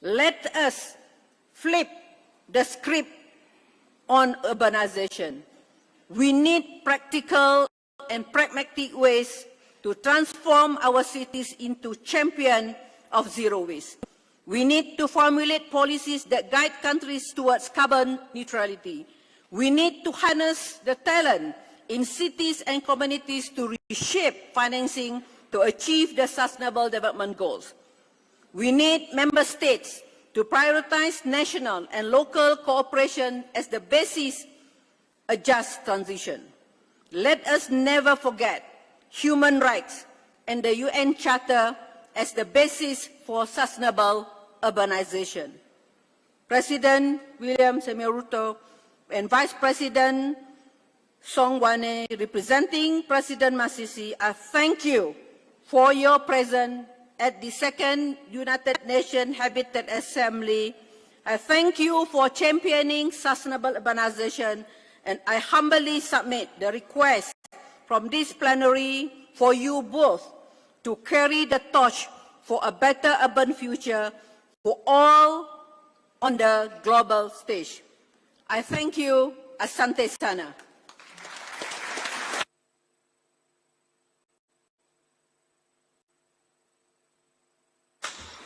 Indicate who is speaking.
Speaker 1: Let us flip the script on urbanization. We need practical and pragmatic ways to transform our cities into champions of zero waste. We need to formulate policies that guide countries towards carbon neutrality. We need to harness the talent in cities and communities to reshape financing to achieve the Sustainable Development Goals. We need member states to prioritize national and local cooperation as the basis of a just transition. Let us never forget human rights and the UN Charter as the basis for sustainable urbanization. President William Samuel Ruto and Vice President Song Wane, representing President Masisi, I thank you for your presence at the Second United Nations Habitat Assembly. I thank you for championing sustainable urbanization, and I humbly submit the request from this plenary for you both to carry the torch for a better urban future for all on the global stage. I thank you. Asante Sana.